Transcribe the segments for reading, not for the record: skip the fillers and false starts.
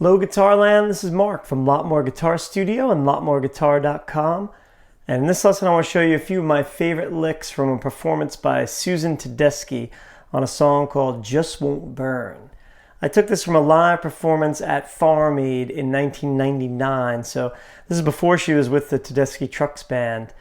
Hello Guitar Land, this is Mark from Lot More Guitar Studio and lotmoreguitar.com. And in this lesson I want to show you a few of my favorite licks from a performance by Susan Tedeschi on a song called Just Won't Burn. I took this from a live performance at Farm Aid in 1999, so this is before she was with the Tedeschi Trucks Band.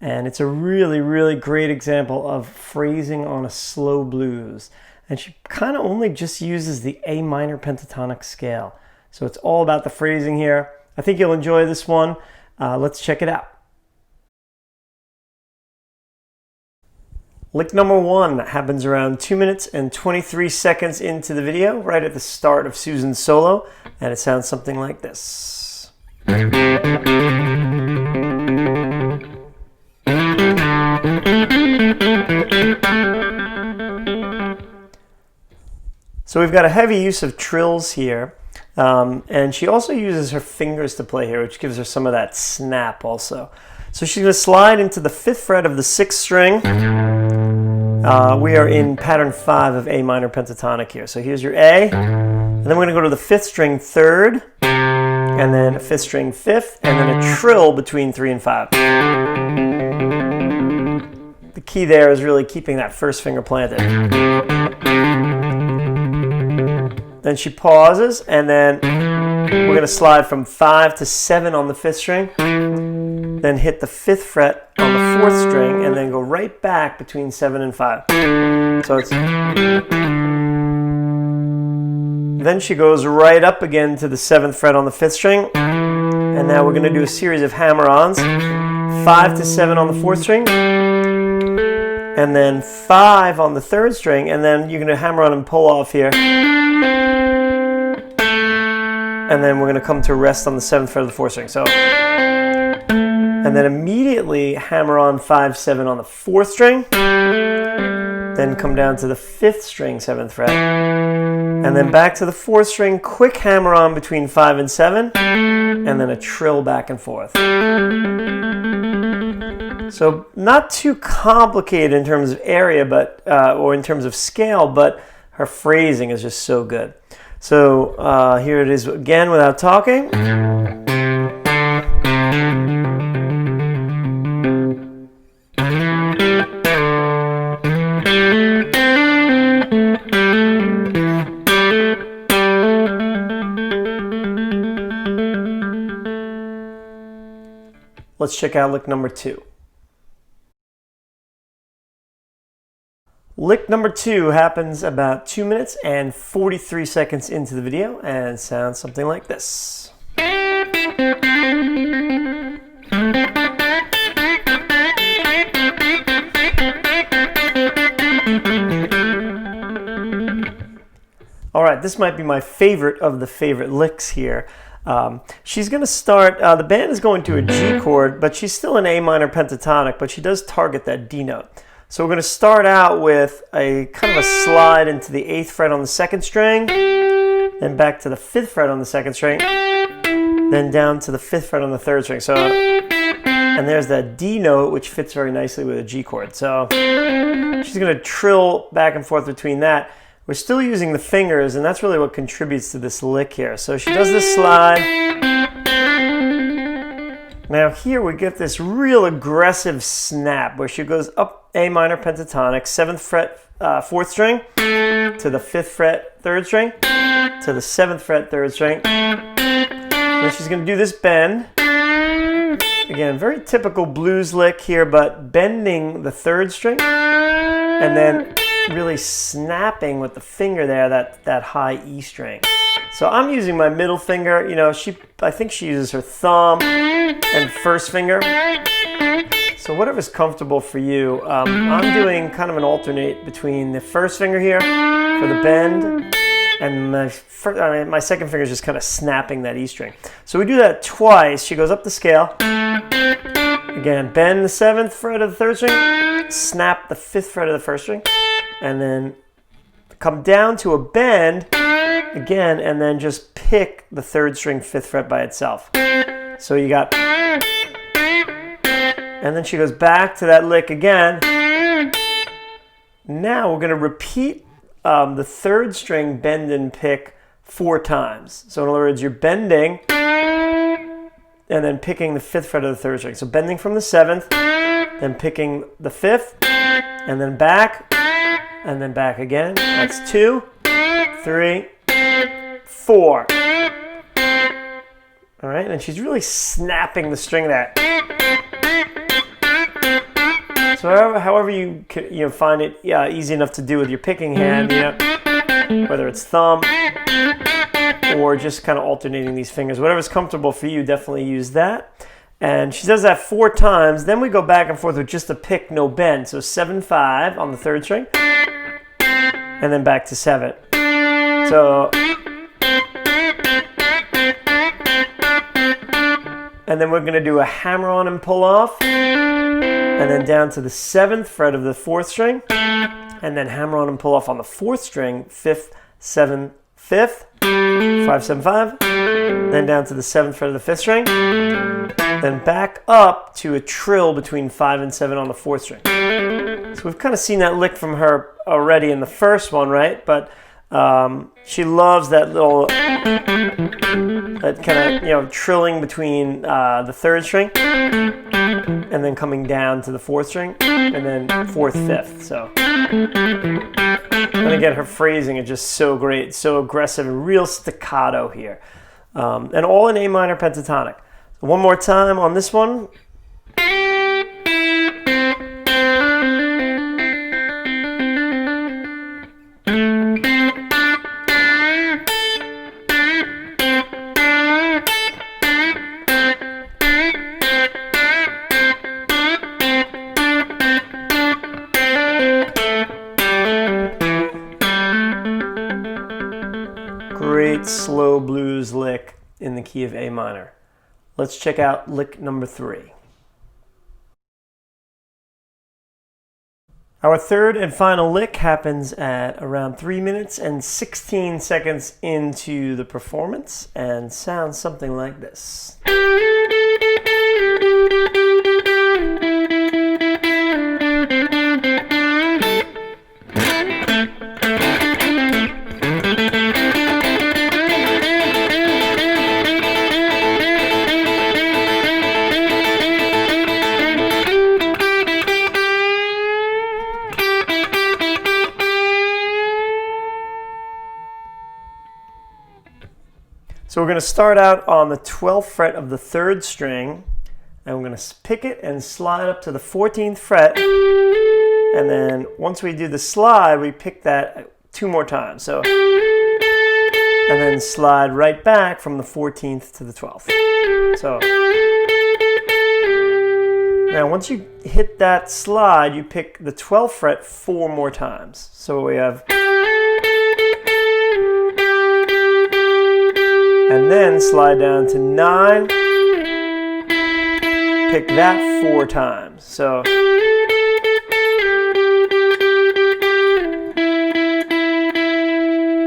And it's a really great example of phrasing on a slow blues. And she kind of only just uses the A minor pentatonic scale. So it's all about the phrasing here. I think you'll enjoy this one. Let's check it out. Lick number 1 happens around 2 minutes and 23 seconds into the video, right at the start of Susan's solo, and it sounds something like this. So we've got a heavy use of trills here. And she also uses her fingers to play here, which gives her some of that snap also. So she's going to slide into the 5th fret of the 6th string. We are in pattern 5 of A minor pentatonic here. So here's your A, and then we're going to go to the 5th string 3rd, and then a 5th string 5th, and then a trill between 3 and 5. The key there is really keeping that first finger planted. Then she pauses, and then we're going to slide from 5 to 7 on the 5th string, then hit the 5th fret on the 4th string, and then go right back between 7 and 5. So it's... Then she goes right up again to the 7th fret on the 5th string, and now we're going to do a series of hammer-ons, 5 to 7 on the 4th string, and then 5 on the 3rd string, and then you're going to hammer on and pull off here. And then we're going to come to rest on the 7th fret of the 4th string. So, and then immediately hammer on 5, 7 on the 4th string. Then come down to the 5th string, 7th fret. And then back to the 4th string, quick hammer on between 5 and 7. And then a trill back and forth. So not too complicated in terms of area, but or in terms of scale, but her phrasing is just so good. So here it is again without talking. Let's check out lick number 2. Lick number 2 happens about 2 minutes and 43 seconds into the video and sounds something like this. All right, this might be my favorite of the favorite licks here. She's going to start, the band is going to a G chord, but she's still in A minor pentatonic, but she does target that D note. So we're going to start out with a kind of a slide into the 8th fret on the 2nd string, then back to the 5th fret on the 2nd string, then down to the 5th fret on the 3rd string. So, and there's that D note, which fits very nicely with a G chord. So she's going to trill back and forth between that. We're still using the fingers, and that's really what contributes to this lick here. So she does this slide. Now here we get this real aggressive snap where she goes up A minor pentatonic, 7th fret, 4th string, to the 5th fret, 3rd string, to the 7th fret, 3rd string. Then she's going to do this bend. Again, very typical blues lick here, but bending the 3rd string, and then really snapping with the finger there, that high E string. So I'm using my middle finger. You know, I think she uses her thumb and first finger. So whatever's comfortable for you. I'm doing kind of an alternate between the first finger here for the bend, and my second finger is just kind of snapping that E string. So we do that twice. She goes up the scale. Again, bend the 7th fret of the 3rd string, snap the 5th fret of the 1st string, and then come down to a bend again, and then just pick the 3rd string, 5th fret by itself. So you got, and then she goes back to that lick again. Now we're going to repeat the 3rd string bend and pick 4 times. So in other words, you're bending and then picking the 5th fret of the 3rd string. So bending from the 7th, then picking the 5th, and then back again. That's 2, 3, 4. All right, and she's really snapping the string there. So however you find it easy enough to do with your picking hand, whether it's thumb or just kind of alternating these fingers, whatever's comfortable for you, definitely use that. And she does that 4 times. Then we go back and forth with just a pick, no bend. So 7, 5 on the 3rd string, and then back to 7. So, and then we're going to do a hammer-on and pull off, and then down to the 7th fret of the 4th string, and then hammer-on and pull off on the 4th string, 5th, 7th, 5th, 5, 7, 5, then down to the 7th fret of the 5th string, then back up to a trill between 5 and 7 on the 4th string. So we've kind of seen that lick from her already in the first one, right? But she loves that little, that kind of, trilling between the 3rd string and then coming down to the 4th string and then 4th, 5th. So, and again, her phrasing is just so great, so aggressive, and real staccato here. And all in A minor pentatonic. One more time on this one. Great slow blues lick in the key of A minor. Let's check out lick number 3. Our third and final lick happens at around 3 minutes and 16 seconds into the performance and sounds something like this. So we're going to start out on the 12th fret of the 3rd string, and we're going to pick it and slide up to the 14th fret, and then once we do the slide, we pick that 2 more times. So, and then slide right back from the 14th to the 12th. So, now once you hit that slide, you pick the 12th fret 4 more times. So we have, and then slide down to 9, pick that 4 times. So,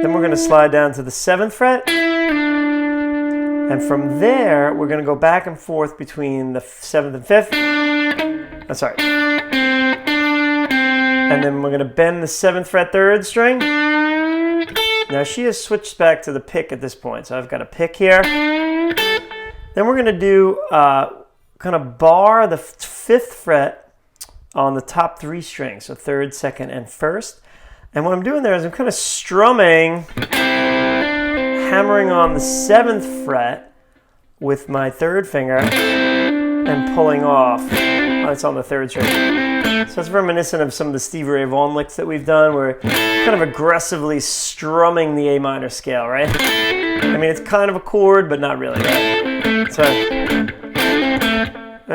then we're going to slide down to the 7th fret, and from there we're going to go back and forth between the 7th and 5th. Sorry. And then we're going to bend the 7th fret 3rd string. Now she has switched back to the pick at this point, so I've got a pick here. Then we're going to do kind of bar the 5th fret on the top 3 strings, so 3rd, 2nd, and 1st. And what I'm doing there is I'm kind of strumming, hammering on the 7th fret with my 3rd finger and pulling off. It's on the 3rd string. So it's reminiscent of some of the Stevie Ray Vaughan licks that we've done, where kind of aggressively strumming the A minor scale, right? I mean, it's kind of a chord, but not really, right?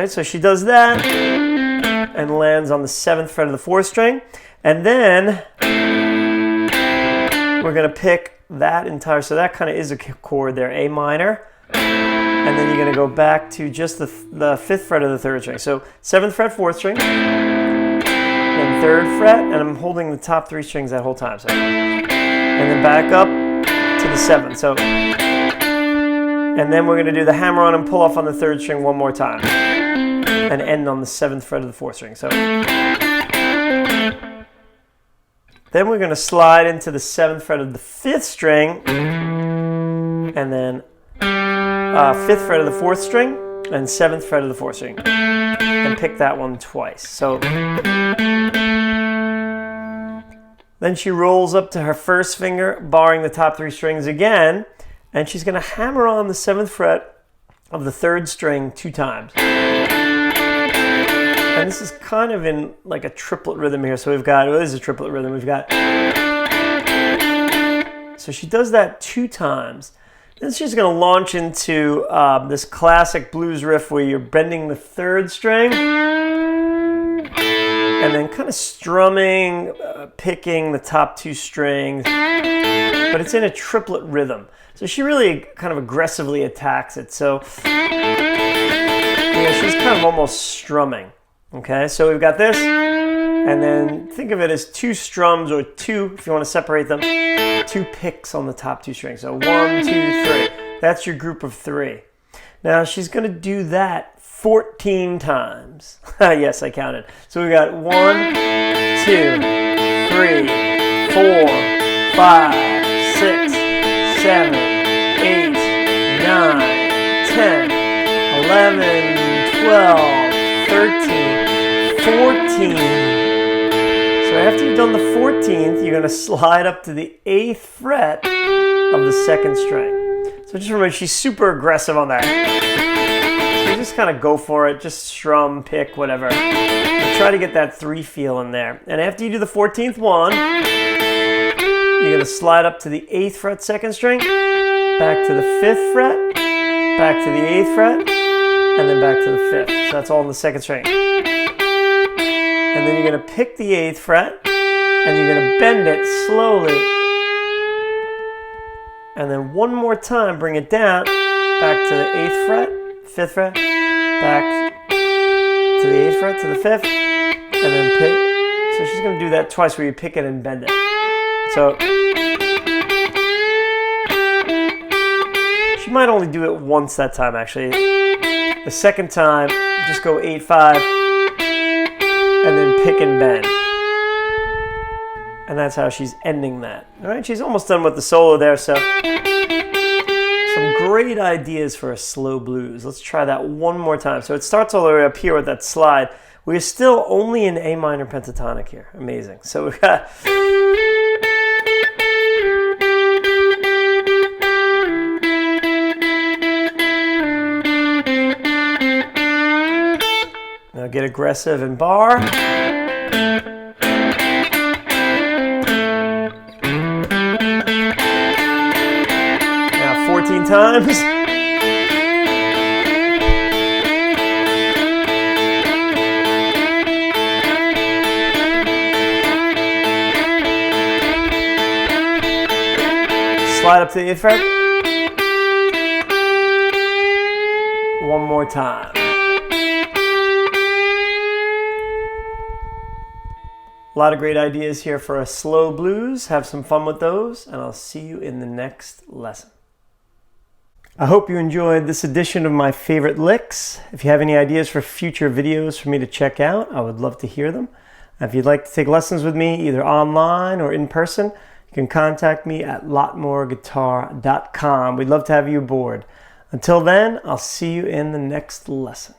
So she does that and lands on the 7th fret of the 4th string. And then we're going to pick that entire, so that kind of is a chord there, A minor. And then you're going to go back to just the 5th fret of the 3rd string. So 7th fret, 4th string, then 3rd fret, and I'm holding the top 3 strings that whole time. So, and then back up to the 7th. So, and then we're going to do the hammer on and pull off on the 3rd string 1 more time, and end on the 7th fret of the 4th string. So, then we're going to slide into the 7th fret of the 5th string, and then 5th fret of the 4th string, and 7th fret of the 4th string. And pick that one twice. So then she rolls up to her 1st finger, barring the top 3 strings again, and she's going to hammer on the 7th fret of the 3rd string 2 times. And this is kind of in like a triplet rhythm here. So we've got, well, this is a triplet rhythm. We've got, so she does that 2 times. Then she's going to launch into this classic blues riff where you're bending the 3rd string and then kind of strumming, picking the top 2 strings, but it's in a triplet rhythm. So she really kind of aggressively attacks it. So she's kind of almost strumming. Okay, so we've got this, and then think of it as 2 strums, or 2, if you want to separate them, 2 picks on the top 2 strings. So 1, 2, 3. That's your group of 3. Now she's going to do that 14 times. Yes, I counted. So we got 1, 2, 3, 4, 5, 6, 7, 8, 9, 10, 11, 12, 13, 14. So after you've done the 14th, you're going to slide up to the 8th fret of the 2nd string. So just remember, she's super aggressive on that. So you just kind of go for it, just strum, pick, whatever. And try to get that 3 feel in there. And after you do the 14th one, you're going to slide up to the 8th fret 2nd string, back to the 5th fret, back to the 8th fret, and then back to the 5th. So that's all in the 2nd string. And then you're going to pick the 8th fret, and you're going to bend it slowly. And then one more time, bring it down, back to the 8th fret, 5th fret, back to the 8th fret, to the 5th, and then pick. So she's going to do that twice where you pick it and bend it. So she might only do it once that time, actually. The 2nd time, just go 8, 5, and then pick and bend. And that's how she's ending that. All right, she's almost done with the solo there, so some great ideas for a slow blues. Let's try that one more time. So it starts all the way up here with that slide. We're still only in A minor pentatonic here. Amazing. So we've got... Now get aggressive and bar. Now 14 times. Slide up to the 8th fret. One more time. A lot of great ideas here for a slow blues. Have some fun with those, and I'll see you in the next lesson. I hope you enjoyed this edition of my favorite licks. If you have any ideas for future videos for me to check out, I would love to hear them. If you'd like to take lessons with me, either online or in person, you can contact me at lotmoreguitar.com. We'd love to have you aboard. Until then, I'll see you in the next lesson.